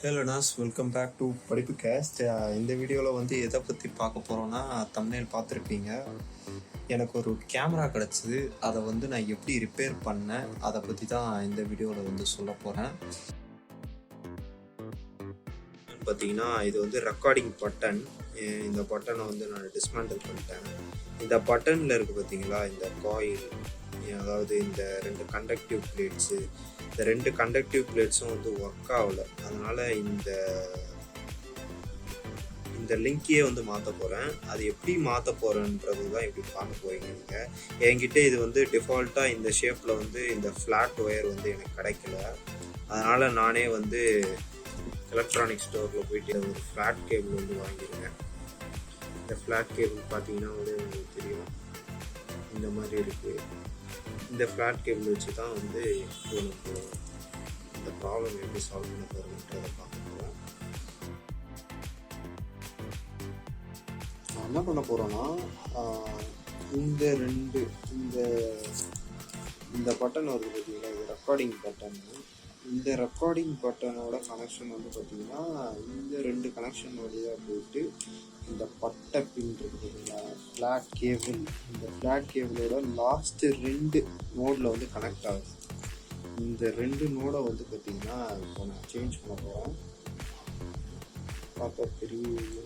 Hello Naz, welcome back to படிப்புகாஸ்ட். இந்த வீடியோவில் வந்து எதை பற்றி பார்க்க போகிறோன்னா, தம்ப்நெயில் பார்த்துருப்பீங்க. எனக்கு ஒரு கேமரா கிடச்சிது. அதை வந்து நான் எப்படி ரிப்பேர் பண்ணேன், அதை பற்றி தான் இந்த வீடியோவில் வந்து சொல்ல போகிறேன். பார்த்தீங்கன்னா, இது வந்து ரெக்கார்டிங் பட்டன். இந்த பட்டனை வந்து நான் டிஸ்மேண்டில் பண்ணிட்டேன். இந்த பட்டனில் இருக்குது பார்த்தீங்களா, இந்த காயில், அதாவது இந்த ரெண்டு கண்டக்டிவ் பிளேட்ஸு, இந்த ரெண்டு கண்டக்டிவ் பிளேட்ஸும் வந்து ஒர்க் ஆகலை. அதனால் இந்த லிங்கையே வந்து மாற்ற போகிறேன். அது எப்படி மாற்ற போகிறேன்றது தான் எப்படி பார்க்க போகிறீங்க நீங்கள். என்கிட்ட இது வந்து டிஃபால்ட்டாக இந்த ஷேப்பில் வந்து இந்த ஃப்ளாட் ஒயர் வந்து எனக்கு கிடைக்கல. அதனால் நானே வந்து எலக்ட்ரானிக் ஸ்டோரில் போயிட்டு ஒரு ஃப்ளாட் கேபிள் வந்து வாங்கியிருக்கேன். இந்த ஃப்ளாட் கேபிள் பார்த்தீங்கன்னா வந்து உங்களுக்கு தெரியும், இந்த மாதிரி இருக்குது. இந்த ஃப்ளாட் கேபிள் வச்சு தான் வந்து இப்போ இந்த ப்ராப்ளம் எப்படி சால்வ் பண்ண போகிறோன்றதை பார்க்க போகிறோம். நான் என்ன பண்ண போகிறோன்னா, இந்த ரெண்டு இந்த பட்டன் வருது பார்த்தீங்களா, இது ரெக்கார்டிங் பட்டன். இந்த ரெக்கார்டிங் பட்டனோட கனெக்ஷன் வந்து பார்த்தீங்கன்னா, இந்த ரெண்டு கனெக்ஷன் வழியாக போயிட்டு இந்த பட்டை பின் இருக்குது பார்த்தீங்களா, ஃப்ளாட் கேபிள், இந்த ஃப்ளாட் கேபிளோட லாஸ்ட்டு ரெண்டு நோடில் வந்து கனெக்ட் ஆகுது. இந்த ரெண்டு நோடை வந்து பார்த்தீங்கன்னா இப்போ நான் சேஞ்ச் பண்ண போகிறேன். பார்த்தா பெரியவங்க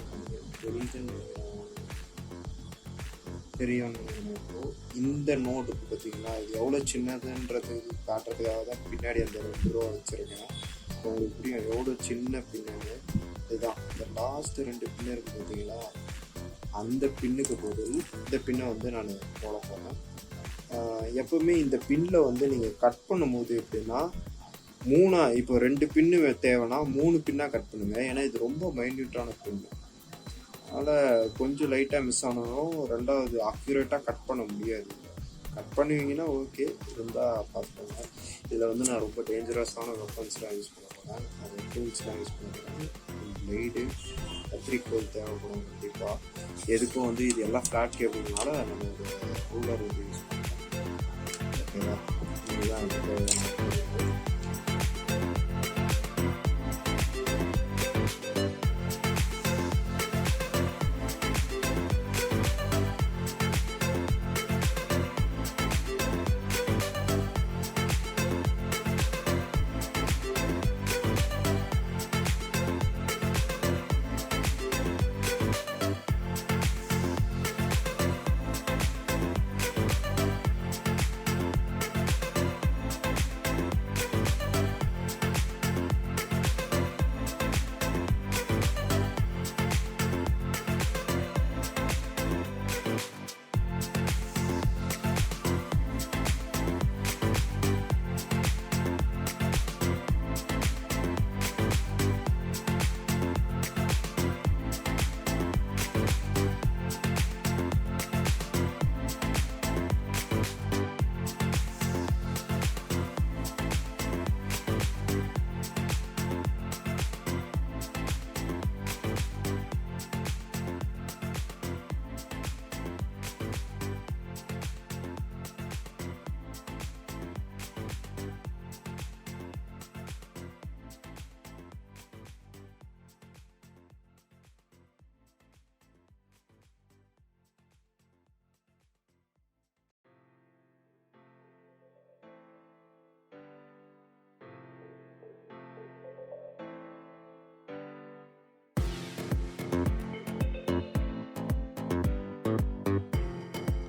இந்த நோடுக்கு பார்த்தீங்கன்னா இது எவ்வளோ சின்னதுன்றது காட்டுறதுக்காக தான் பின்னாடி அந்த 2 ரூபா வச்சுருக்கேன். உங்களுக்கு புரியும் எவ்வளோ சின்ன பின்னு. இதுதான் இந்த லாஸ்ட்டு 2 பின்னு இருக்குது பார்த்தீங்களா, அந்த பின்னுக்கு பதில் இந்த பின்னை வந்து நான் போட போகிறேன். எப்போவுமே இந்த பின்னில் வந்து நீங்கள் கட் பண்ணும்போது எப்படின்னா, இப்போ 2 பின்னு தேவைன்னா 3 பின்னாக கட் பண்ணுங்கள். ஏன்னா இது ரொம்ப மைன்யூட்டான பின்னு. அதனால் கொஞ்சம் லைட்டாக மிஸ் ஆனாலும் ரெண்டாவது அக்யூரேட்டாக கட் பண்ண முடியாது. கட் பண்ணுவீங்கன்னா ஓகே, இருந்தால் பார்த்துக்கோங்க. இதில் வந்து நான் ரொம்ப டேஞ்சரஸான வெப்பன்ஸ்லாம் யூஸ் பண்ண போகிறேன். அது டூல்ஸ்லாம் யூஸ் பண்ண போகிறேன். பிளேடு, கத்திரிக்கோல் தேவைப்படும் கண்டிப்பாக. எதுக்கும் வந்து இது எல்லாம் ஃப்ளாட் கேபிள்னால நம்ம ஒரு ரூலர் வந்து யூஸ் பண்ணுறோம். ஓகேவா, இதுதான் எனக்கு தேவையான.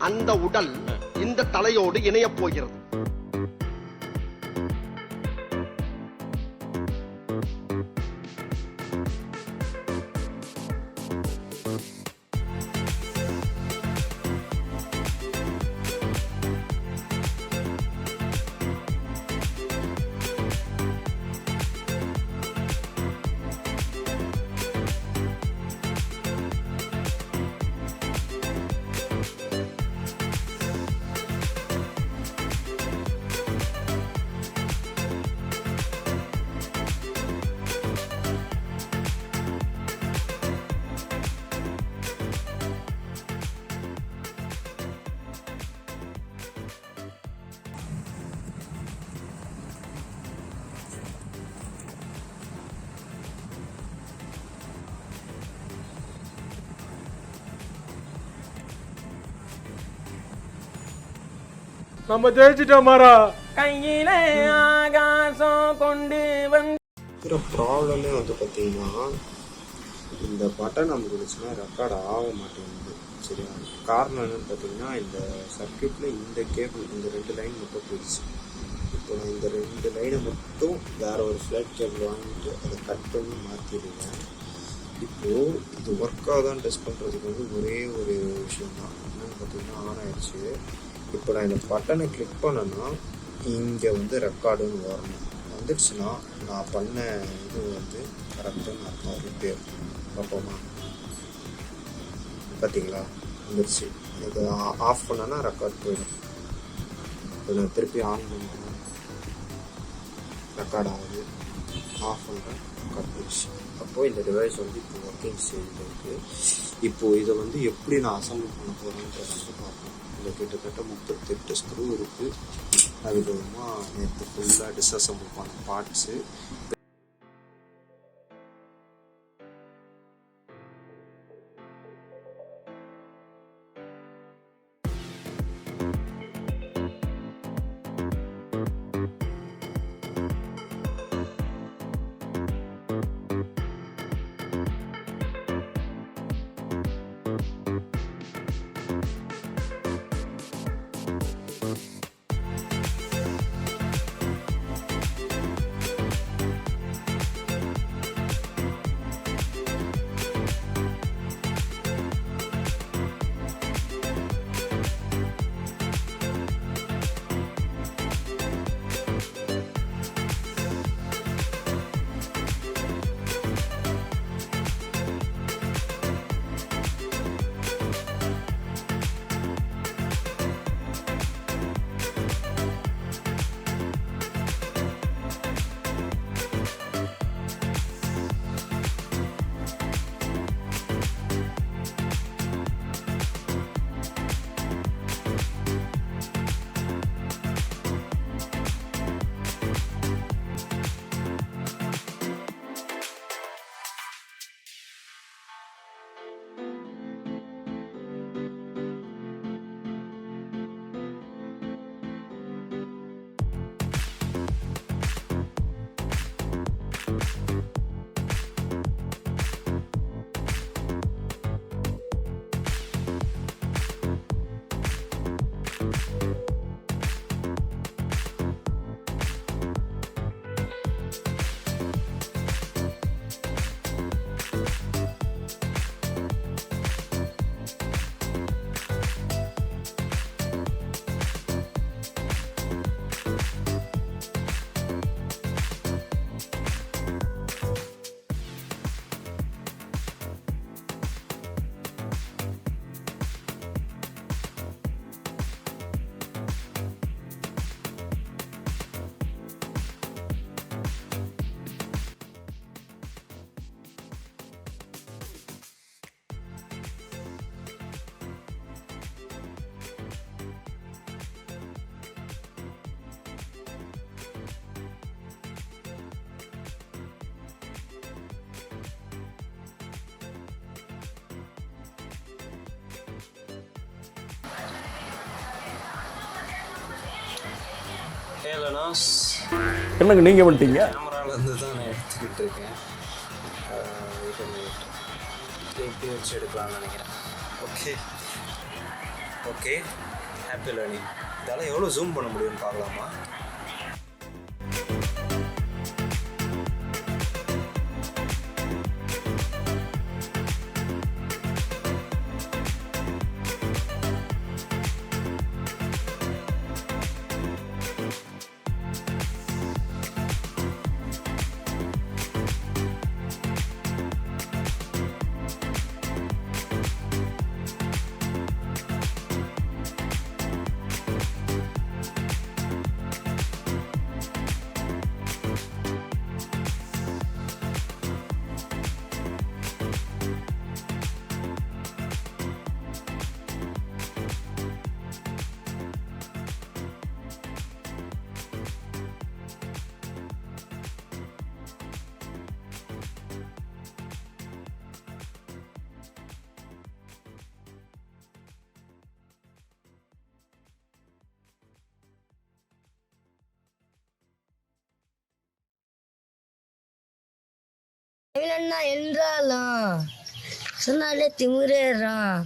அந்த உடல் இந்த தலையோடு இணையப் போகிறது. நம்ம ஜெயிச்சிட்டோம் மாறா. கையிலே ஆகாசம் கொண்டு வந்து ப்ராப்ளமே வந்து பார்த்தீங்கன்னா இந்த பட்டன் நமக்கு இருந்துச்சுன்னா ரெக்கார்ட் ஆக மாட்டேங்குது. சரியா, காரணம் என்னன்னு பார்த்தீங்கன்னா இந்த சர்க்கியூட்டில் இந்த கேபிள் இந்த 2 லைன் மட்டும் போயிடுச்சு. இப்போ நான் இந்த 2 லைனை மட்டும் வேறு ஒரு ஃப்ளாட் கேபிள் வாங்கிட்டு அதை கட் பண்ணி மாற்றிடுவேன். இப்போது இது ஒர்க் ஆகுதான்னு டெஸ்ட் பண்ணுறதுக்கு வந்து ஒரே ஒரு விஷயம் தான். என்னென்னு பார்த்தீங்கன்னா ஆன் ஆயிடுச்சு. இப்போ நான் இந்த பட்டனை கிளிக் பண்ணேன்னா இங்கே வந்து ரெக்கார்டுன்னு வரணும். வந்துடுச்சுன்னா நான் பண்ண இது வந்து கரெக்டுன்னு அர்த்தம். ரிப்பேர் பார்ப்போமா? பார்த்தீங்களா, வந்துடுச்சு. இது ஆஃப் பண்ணேன்னா ரெக்கார்ட் போயிடும். இப்போ நான் திருப்பி ஆன் பண்ணுறேன், ரெக்கார்ட் ஆகுது. ஆஃப் பண்ணுறேன், ரெக்கார்ட் போயிடுச்சு. அப்போது இந்த டிவைஸ் வந்து இப்போ ஒர்க்கிங் ஸ்டேஜில் இருக்குது. இப்போது இதை வந்து எப்படி நான் அசம்பிள் பண்ண போகிறேன்றத வந்து பார்ப்போம். இதில் கிட்டத்தட்ட 38 ஸ்க்ரூ இருக்குது. அது மூலமாக நேற்று ஃபுல்லாக டிஸ்அசம்பிள் பண்ண பார்ட்ஸு. என்னங்க நீங்கள் வந்துட்டீங்க? கேமராலேருந்து தான் நான் எடுத்துக்கிட்டு இருக்கேன். எப்படி வச்சு எடுக்கலாம்னு நினைக்கிறேன். Okay okay, happy learning. இதால் எவ்வளோ ஜூம் பண்ண முடியும்னு பார்க்கலாமா? என்றாலும் சொன்னாலே திமுறேறான்.